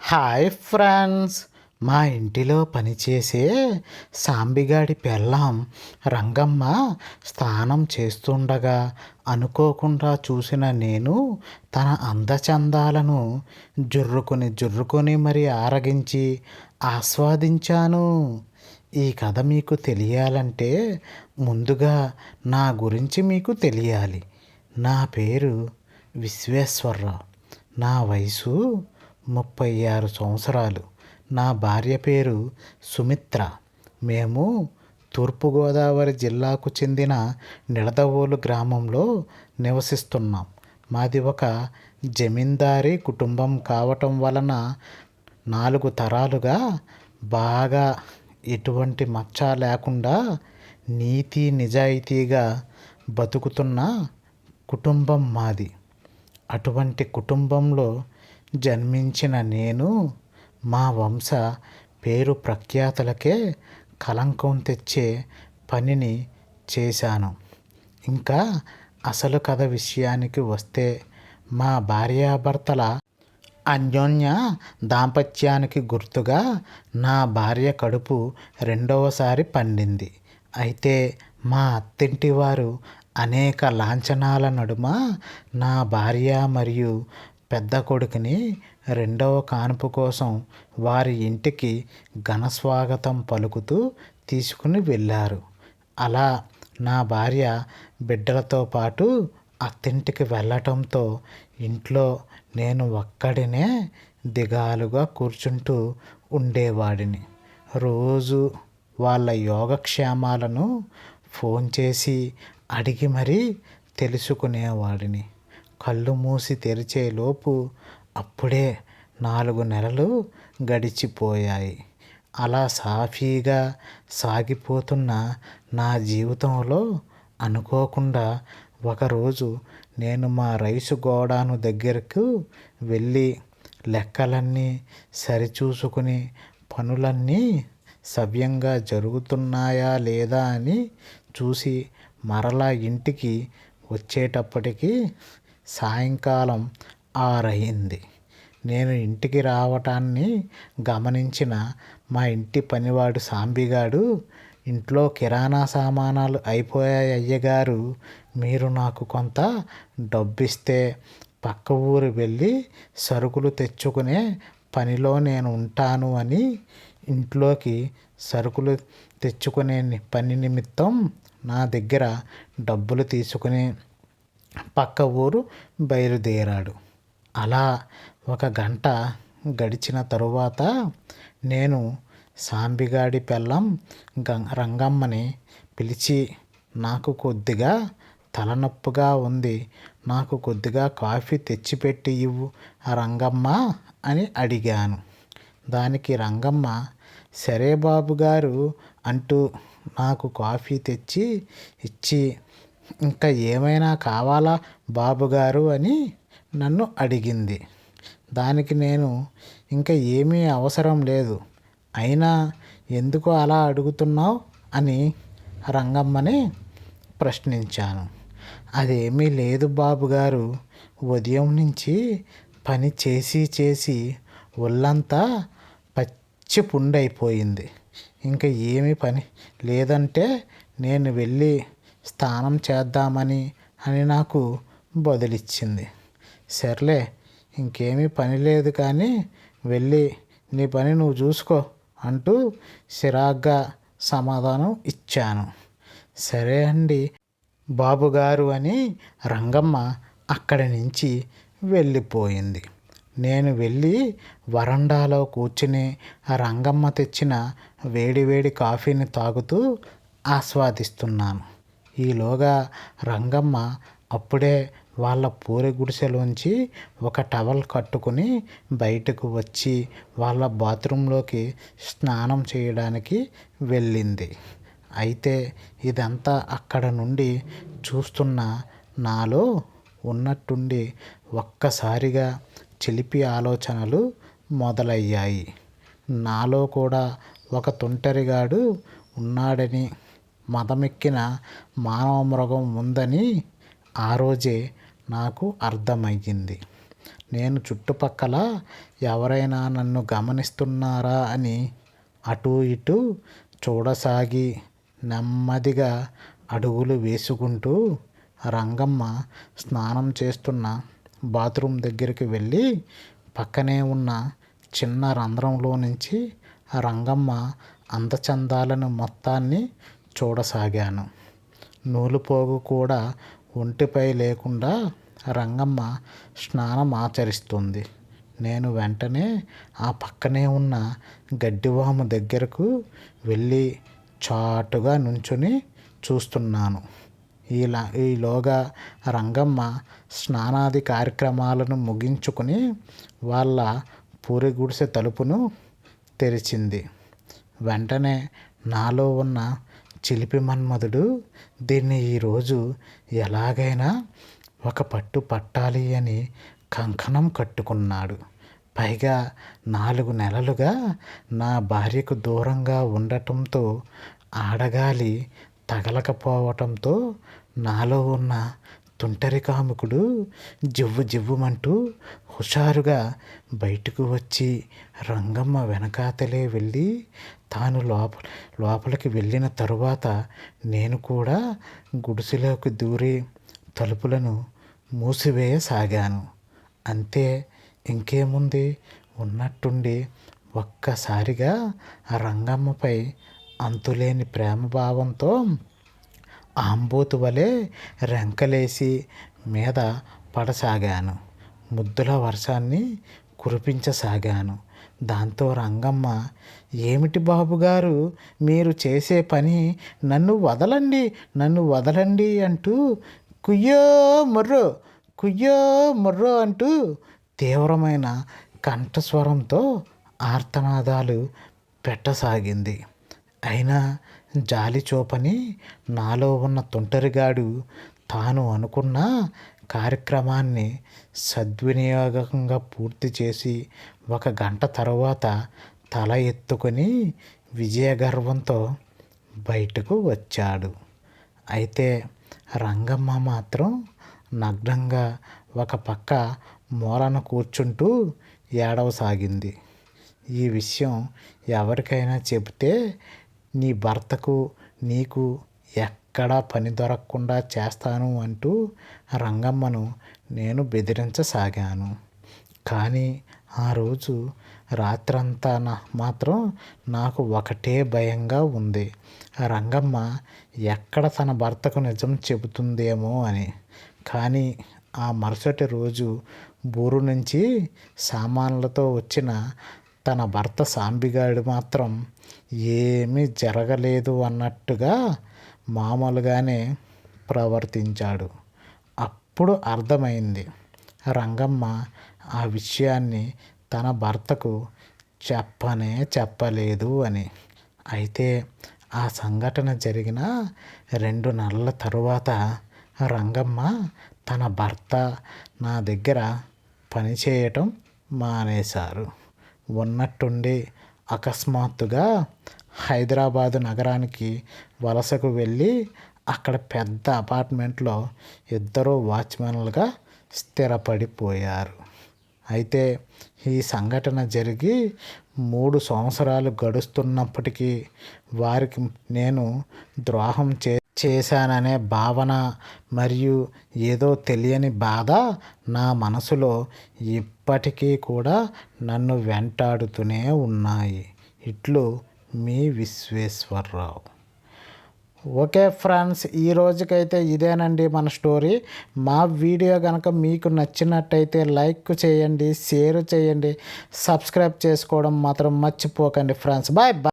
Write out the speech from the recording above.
Hi friends. మా ఇంటిలో పనిచేసే సాంబిగాడి పెళ్ళాం రంగమ్మ స్నానం చేస్తుండగా అనుకోకుండా చూసిన నేను తన అందచందాలను జుర్రుకొని మరి ఆరగించి ఆస్వాదించాను. ఈ కథ మీకు తెలియాలంటే ముందుగా నా గురించి మీకు తెలియాలి. నా పేరు విశ్వేశ్వరరావు. నా వయసు 36 సంవత్సరాలు. నా భార్య పేరు సుమిత్ర. మేము తూర్పుగోదావరి జిల్లాకు చెందిన నిడదవోలు గ్రామంలో నివసిస్తున్నాం. మాది ఒక జమీందారీ కుటుంబం కావటం వలన 4 తరాలుగా బాగా ఎటువంటి మచ్చ లేకుండా నీతి నిజాయితీగా బతుకుతున్న కుటుంబం మాది. అటువంటి కుటుంబంలో జన్మించిన నేను మా వంశ పేరు ప్రఖ్యాతలకే కళంకం తెచ్చే పనిని చేశాను. ఇంకా అసలు కథ విషయానికి వస్తే, మా భార్యాభర్తల అన్యోన్య దాంపత్యానికి గుర్తుగా నా భార్య కడుపు రెండవసారి పండింది. అయితే మా అత్తింటి వారు అనేక లాంఛనాల నడుమ నా భార్య మరియు పెద్ద కొడుకుని రెండవ కాన్పు కోసం వారి ఇంటికి ఘనస్వాగతం పలుకుతూ తీసుకుని వెళ్ళారు. అలా నా భార్య బిడ్డలతో పాటు అత్తింటికి వెళ్ళటంతో ఇంట్లో నేను ఒక్కడినే దిగాలుగా కూర్చుంటూ ఉండేవాడిని. రోజు వాళ్ళ యోగక్షేమాలను ఫోన్ చేసి అడిగి మరీ తెలుసుకునేవాడిని. కళ్ళు మూసి తెరిచేలోపు అప్పుడే 4 నెలలు గడిచిపోయాయి. అలా సాఫీగా సాగిపోతున్న నా జీవితంలో అనుకోకుండా ఒకరోజు నేను మా రైసు గోడాను దగ్గరకు వెళ్ళి లెక్కలన్నీ సరిచూసుకుని పనులన్నీ సవ్యంగా జరుగుతున్నాయా లేదా అని చూసి మరలా ఇంటికి వచ్చేటప్పటికి సాయంకాలం 6 అయింది. నేను ఇంటికి రావటాన్ని గమనించిన మా ఇంటి పనివాడు సాంబిగాడు, ఇంట్లో కిరాణా సామానాలు అయిపోయాయి అయ్యగారు, మీరు నాకు కొంత డబ్బిస్తే పక్క ఊరు వెళ్ళి సరుకులు తెచ్చుకునే పనిలో నేను ఉంటాను అని ఇంట్లోకి సరుకులు తెచ్చుకునే పని నిమిత్తం నా దగ్గర డబ్బులు తీసుకుని పక్క ఊరు బయలుదేరాడు. అలా 1 గంట గడిచిన తరువాత నేను సాంబిగాడి పెళ్ళాం రంగమ్మని పిలిచి, నాకు కొద్దిగా తలనొప్పిగా ఉంది, నాకు కొద్దిగా కాఫీ తెచ్చిపెట్టి ఇవ్వు రంగమ్మ అని అడిగాను. దానికి రంగమ్మ, సరే బాబుగారు అంటూ నాకు కాఫీ తెచ్చి ఇచ్చి, ఇంకా ఏమైనా కావాలా బాబుగారు అని నన్ను అడిగింది. దానికి నేను, ఇంకా ఏమీ అవసరం లేదు, అయినా ఎందుకు అలా అడుగుతున్నావు అని రంగమ్మని ప్రశ్నించాను. అదేమీ లేదు బాబుగారు, ఉదయం నుంచి పని చేసి ఒళ్ళంతా పచ్చి పుండైపోయింది. ఇంకా ఏమీ పని లేదంటే నేను వెళ్ళి స్నానం చేద్దామని అని నాకు బదులిచ్చింది. సర్లే, ఇంకేమీ పని లేదు కానీ వెళ్ళి నీ పని నువ్వు చూసుకో అంటూ చిరాగ్గా సమాధానం ఇచ్చాను. సరే అండి బాబుగారు అని రంగమ్మ అక్కడి నుంచి వెళ్ళిపోయింది. నేను వెళ్ళి వరండాలో కూర్చుని రంగమ్మ తెచ్చిన వేడివేడి కాఫీని తాగుతూ ఆస్వాదిస్తున్నాను. ఈలోగా రంగమ్మ అప్పుడే వాళ్ళ పూరి గుడిసెలోంచి ఒక టవల్ కట్టుకుని బయటకు వచ్చి వాళ్ళ బాత్రూంలోకి స్నానం చేయడానికి వెళ్ళింది. అయితే ఇదంతా అక్కడ నుండి చూస్తున్న నాలో ఉన్నట్టుండి ఒక్కసారిగా చిలిపి ఆలోచనలు మొదలయ్యాయి. నాలో కూడా ఒక తుంటరిగాడు ఉన్నాడని, మదమెక్కిన మానవ మృగం ఉందని ఆ రోజే నాకు అర్థమయ్యింది. నేను చుట్టుపక్కల ఎవరైనా నన్ను గమనిస్తున్నారా అని అటూ ఇటూ చూడసాగి నెమ్మదిగా అడుగులు వేసుకుంటూ రంగమ్మ స్నానం చేస్తున్న బాత్రూమ్ దగ్గరికి వెళ్ళి పక్కనే ఉన్న చిన్న రంధ్రంలో నుంచి రంగమ్మ అందచందాలను మొత్తాన్ని చూడసాగాను. నూలుపోగు కూడా ఒంటిపై లేకుండా రంగమ్మ స్నానం ఆచరిస్తుంది. నేను వెంటనే ఆ పక్కనే ఉన్న గడ్డివాము దగ్గరకు వెళ్ళి చాటుగా నుంచుని చూస్తున్నాను. ఈలోగా రంగమ్మ స్నానాది కార్యక్రమాలను ముగించుకుని వాళ్ళ పూరి గుడిసె తలుపును తెరిచింది. వెంటనే నాలో ఉన్న చిలిపి మన్మధుడు దీన్ని ఈరోజు ఎలాగైనా ఒక పట్టు పట్టాలి అని కంకణం కట్టుకున్నాడు. పైగా 4 నెలలుగా నా భార్యకు దూరంగా ఉండటంతో ఆడగాలి తగలకపోవటంతో నాలో ఉన్న తుంటరి కాముకుడు జివ్వు జివ్వుమంటూ హుషారుగా బయటకు వచ్చి రంగమ్మ వెనకాతలే వెళ్ళి తాను లోపలికి వెళ్ళిన తరువాత నేను కూడా గుడిసెలోకి దూరి తలుపులను మూసివేయసాగాను. అంతే, ఇంకేముంది, ఉన్నట్టుండి ఒక్కసారిగా ఆ రంగమ్మపై అంతులేని ప్రేమభావంతో ఆంబోతు వలె రెంకలేసి మీద పడసాగాను. ముద్దుల వర్షాన్ని కురిపించసాగాను. దాంతో రంగమ్మ, ఏమిటి బాబుగారు మీరు చేసే పని, నన్ను వదలండి, నన్ను వదలండి అంటూ కుయ్యో ముర్రో కుయ్యో ముర్రో అంటూ తీవ్రమైన కంఠస్వరంతో ఆర్తనాదాలు పెట్టసాగింది. అయినా జాలి చూపని నాలో ఉన్న తుంటరిగాడు తాను అనుకున్న కార్యక్రమాన్ని సద్వినియోగంగా పూర్తి చేసి 1 గంట తరువాత తల ఎత్తుకొని విజయగర్వంతో బయటకు వచ్చాడు. అయితే రంగమ్మ మాత్రం నగ్నంగా ఒక పక్క మూలన కూర్చుంటూ ఏడవసాగింది. ఈ విషయం ఎవరికైనా చెబితే నీ భర్తకు నీకు ఎక్కడా పని దొరకకుండా చేస్తాను అంటూ రంగమ్మను నేను బెదిరించసాగాను. కానీ ఆ రోజు రాత్రంతా మాత్రం నాకు ఒకటే భయంగా ఉంది. రంగమ్మ ఎక్కడ తన భర్తకు నిజం చెబుతుందేమో అని. కానీ ఆ మరుసటి రోజు ఊరు నుంచి సామాన్లతో వచ్చిన తన భర్త సాంబిగాడు మాత్రం ఏమీ జరగలేదు అన్నట్టుగా మామూలుగానే ప్రవర్తించాడు. అప్పుడు అర్థమైంది రంగమ్మ ఆ విషయాన్ని తన భర్తకు చెప్పలేదు అని. అయితే ఆ సంఘటన జరిగిన 2 నెలల తరువాత రంగమ్మ తన భర్త నా దగ్గర పనిచేయటం మానేశారు. ఉన్నట్టుండి అకస్మాత్తుగా హైదరాబాదు నగరానికి వలసకు వెళ్ళి అక్కడ పెద్ద అపార్ట్మెంట్లో 2 వాచ్మెన్లుగా స్థిరపడిపోయారు. అయితే ఈ సంఘటన జరిగి 3 సంవత్సరాలు గడుస్తున్నప్పటికీ వారికి నేను ద్రోహం చేశాననే భావన మరియు ఏదో తెలియని బాధ నా మనసులో ఇప్పటికీ కూడా నన్ను వెంటాడుతూనే ఉన్నాయి. ఇట్లు మీ విశ్వేశ్వరరావు. ఓకే ఫ్రెండ్స్, ఈ రోజుకైతే ఇదేనండి మన స్టోరీ. మా వీడియో కనుక మీకు నచ్చినట్టయితే లైక్ చేయండి, షేర్ చేయండి, సబ్స్క్రైబ్ చేసుకోవడం మాత్రం మర్చిపోకండి ఫ్రెండ్స్. Bye bye.